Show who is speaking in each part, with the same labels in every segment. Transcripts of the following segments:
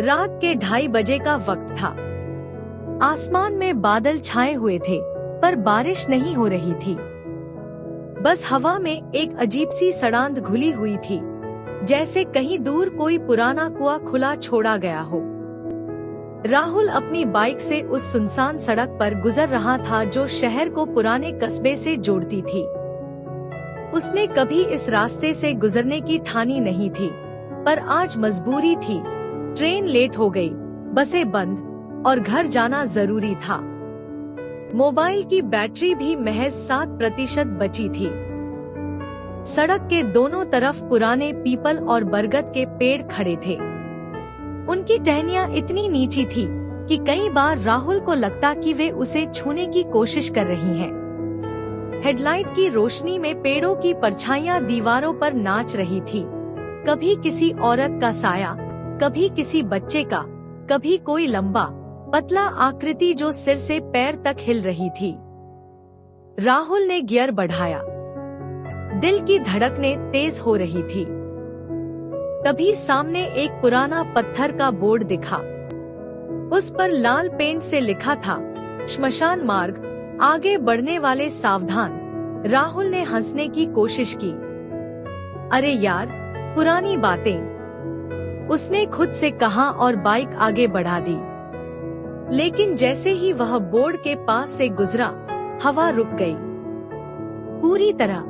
Speaker 1: रात के 2:30 बजे का वक्त था। आसमान में बादल छाए हुए थे, पर बारिश नहीं हो रही थी। बस हवा में एक अजीब सी सड़ांध घुली हुई थी, जैसे कहीं दूर कोई पुराना कुआं खुला छोड़ा गया हो। राहुल अपनी बाइक से उस सुनसान सड़क पर गुजर रहा था जो शहर को पुराने कस्बे से जोड़ती थी। उसने कभी इस रास्ते से गुजरने की ठानी नहीं थी, पर आज मजबूरी थी। ट्रेन लेट हो गई, बसें बंद और घर जाना जरूरी था। मोबाइल की बैटरी भी महज 7% बची थी। सड़क के दोनों तरफ पुराने पीपल और बरगद के पेड़ खड़े थे। उनकी टहनियां इतनी नीची थी कि कई बार राहुल को लगता कि वे उसे छूने की कोशिश कर रही हैं। हेडलाइट की रोशनी में पेड़ों की परछाइयां दीवारों पर नाच रही थी। कभी किसी औरत का साया, कभी किसी बच्चे का, कभी कोई लंबा पतला आकृति जो सिर से पैर तक हिल रही थी। राहुल ने गियर बढ़ाया। दिल की धड़कनें तेज हो रही थी। तभी सामने एक पुराना पत्थर का बोर्ड दिखा। उस पर लाल पेंट से लिखा था, श्मशान मार्ग, आगे बढ़ने वाले सावधान। राहुल ने हंसने की कोशिश की। अरे यार, पुरानी बातें, उसने खुद से कहा और बाइक आगे बढ़ा दी। लेकिन जैसे ही वह बोर्ड के पास से गुजरा, हवा रुक गई पूरी तरह।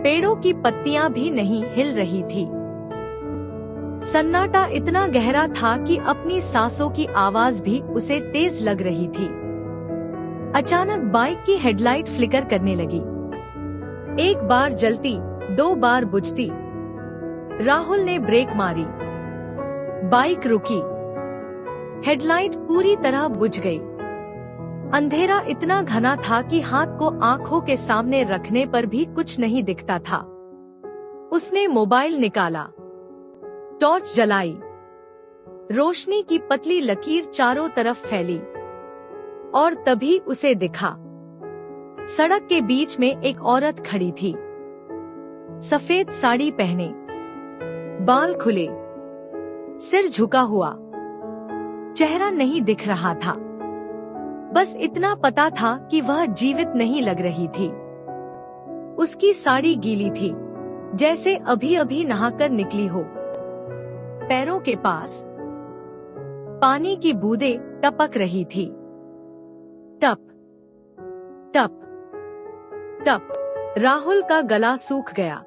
Speaker 1: पेड़ों की पत्तियां भी नहीं हिल रही थी। सन्नाटा इतना गहरा था कि अपनी सांसों की आवाज भी उसे तेज लग रही थी। अचानक बाइक की हेडलाइट फ्लिकर करने लगी। एक बार जलती, 2 बार बुझती। राहुल ने ब्रेक मारी। बाइक रुकी। हेडलाइट पूरी तरह बुझ गई। अंधेरा इतना घना था कि हाथ को आंखों के सामने रखने पर भी कुछ नहीं दिखता था। उसने मोबाइल निकाला, टॉर्च जलाई। रोशनी की पतली लकीर चारों तरफ फैली और तभी उसे दिखा। सड़क के बीच में एक औरत खड़ी थी। सफेद साड़ी पहने, बाल खुले, सिर झुका हुआ। चेहरा नहीं दिख रहा था। बस इतना पता था कि वह जीवित नहीं लग रही थी। उसकी साड़ी गीली थी, जैसे अभी अभी नहाकर निकली हो। पैरों के पास पानी की बूंदें टपक रही थी। टप टप टप। राहुल का गला सूख गया।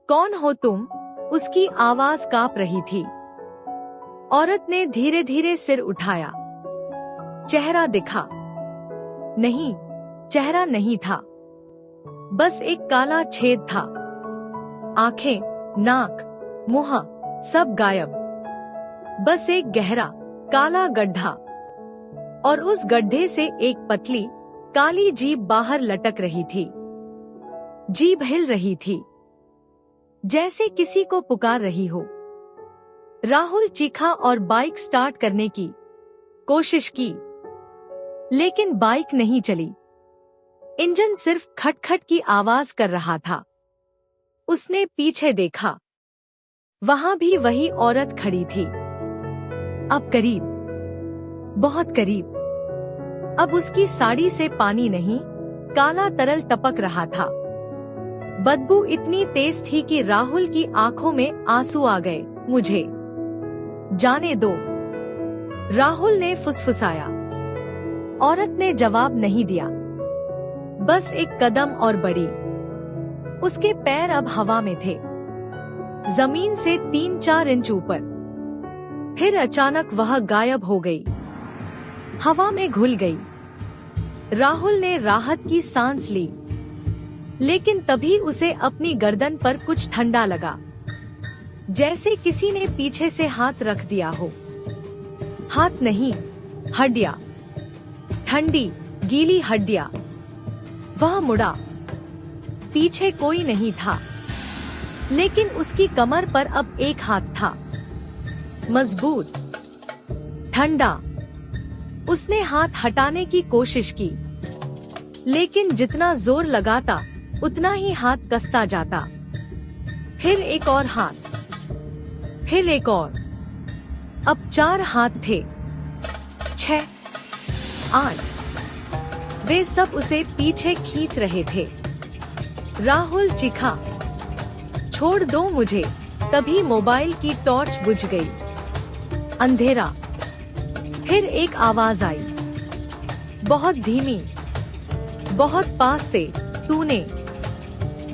Speaker 1: कौन हो तुम? उसकी आवाज कांप रही थी। औरत ने धीरे धीरे सिर उठाया। चेहरा दिखा। नहीं, चेहरा नहीं था। बस एक काला छेद था। आंखें, नाक, मुंह सब गायब। बस एक गहरा काला गड्ढा, और उस गड्ढे से एक पतली काली जीभ बाहर लटक रही थी। जीभ हिल रही थी, जैसे किसी को पुकार रही हो। राहुल चीखा और बाइक स्टार्ट करने की कोशिश की, लेकिन बाइक नहीं चली। इंजन सिर्फ खटखट की आवाज कर रहा था। उसने पीछे देखा। वहां भी वही औरत खड़ी थी। अब करीब, बहुत करीब। अब उसकी साड़ी से पानी नहीं, काला तरल टपक रहा था। बदबू इतनी तेज थी कि राहुल की आंखों में आंसू आ गए। मुझे जाने दो, राहुल ने फुसफुसाया। औरत ने जवाब नहीं दिया। बस एक कदम और बढ़ी। उसके पैर अब हवा में थे, जमीन से 3-4 इंच ऊपर। फिर अचानक वह गायब हो गई, हवा में घुल गई। राहुल ने राहत की सांस ली, लेकिन तभी उसे अपनी गर्दन पर कुछ ठंडा लगा, जैसे किसी ने पीछे से हाथ रख दिया हो। हाथ नहीं, हड्डियां, ठंडी गीली हड्डियां। वह मुड़ा। पीछे कोई नहीं था, लेकिन उसकी कमर पर अब एक हाथ था, मजबूत, ठंडा। उसने हाथ हटाने की कोशिश की, लेकिन जितना जोर लगाता उतना ही हाथ कसता जाता। फिर एक और हाथ, फिर एक और। अब 4 हाथ थे, 6, 8। वे सब उसे पीछे खींच रहे थे। राहुल चीखा, छोड़ दो मुझे। तभी मोबाइल की टॉर्च बुझ गई। अंधेरा। फिर एक आवाज आई, बहुत धीमी, बहुत पास से, तूने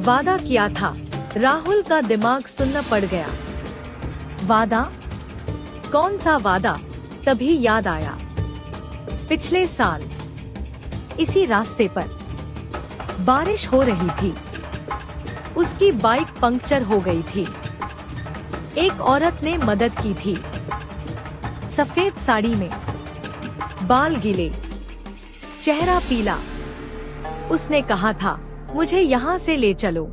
Speaker 1: वादा किया था। राहुल का दिमाग सुन्न पड़ गया। वादा? कौन सा वादा? तभी याद आया, पिछले साल इसी रास्ते पर बारिश हो रही थी। उसकी बाइक पंक्चर हो गई थी। एक औरत ने मदद की थी, सफेद साड़ी में, बाल गीले, चेहरा पीला। उसने कहा था, मुझे यहाँ से ले चलो,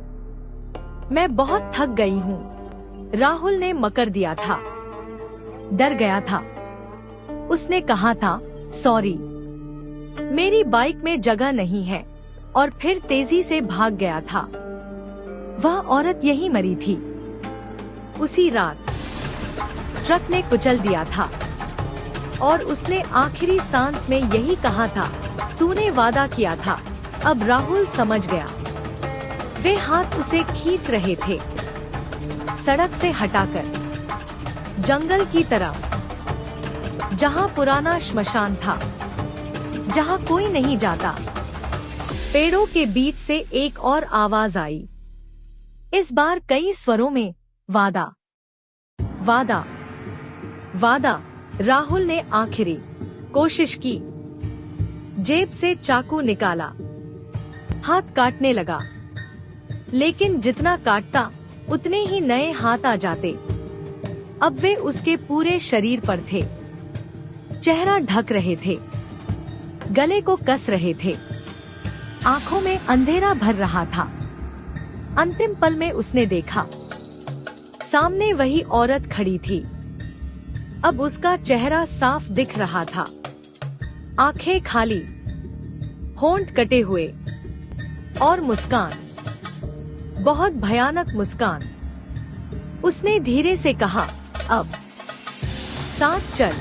Speaker 1: मैं बहुत थक गई हूँ। राहुल ने मकर दिया था, डर गया था। उसने कहा था, सॉरी, मेरी बाइक में जगह नहीं है, और फिर तेजी से भाग गया था। वह औरत यहीं मरी थी। उसी रात ट्रक ने कुचल दिया था, और उसने आखिरी सांस में यही कहा था, तूने वादा किया था। अब राहुल समझ गया। वे हाथ उसे खींच रहे थे, सड़क से हटाकर जंगल की तरफ, जहां पुराना श्मशान था, जहां कोई नहीं जाता। पेड़ों के बीच से एक और आवाज आई, इस बार कई स्वरों में, वादा, वादा, वादा। राहुल ने आखिरी कोशिश की, जेब से चाकू निकाला, हाथ काटने लगा। लेकिन जितना काटता उतने ही नए हाथ आ जाते। अब वे उसके पूरे शरीर पर थे, चेहरा ढक रहे थे, गले को कस रहे थे, आंखों में अंधेरा भर रहा था। अंतिम पल में उसने देखा, सामने वही औरत खड़ी थी। अब उसका चेहरा साफ दिख रहा था, आंखें खाली, होंठ कटे हुए, और मुस्कान, बहुत भयानक मुस्कान। उसने धीरे से कहा, अब साथ चल।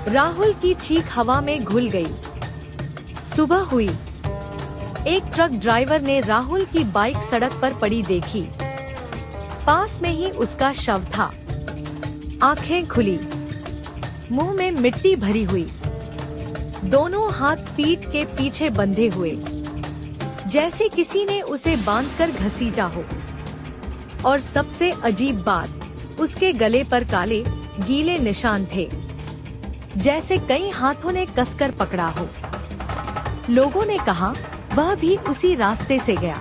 Speaker 1: राहुल की चीख हवा में घुल गई। सुबह हुई। एक ट्रक ड्राइवर ने राहुल की बाइक सड़क पर पड़ी देखी। पास में ही उसका शव था, आंखें खुली, मुंह में मिट्टी भरी हुई, दोनों हाथ पीठ के पीछे बंधे हुए, जैसे किसी ने उसे बांधकर घसीटा हो। और सबसे अजीब बात, उसके गले पर काले गीले निशान थे, जैसे कई हाथों ने कसकर पकड़ा हो। लोगों ने कहा, वह भी उसी रास्ते से गया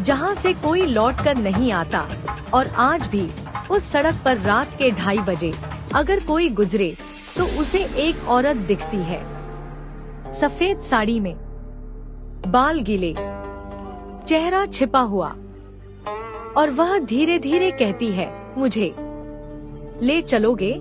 Speaker 1: जहां से कोई लौटकर नहीं आता। और आज भी उस सड़क पर रात के 2:30 बजे अगर कोई गुजरे तो उसे एक औरत दिखती है, सफेद साड़ी में, बाल गीले, चेहरा छिपा हुआ, और वह धीरे धीरे कहती है, मुझे ले चलोगे?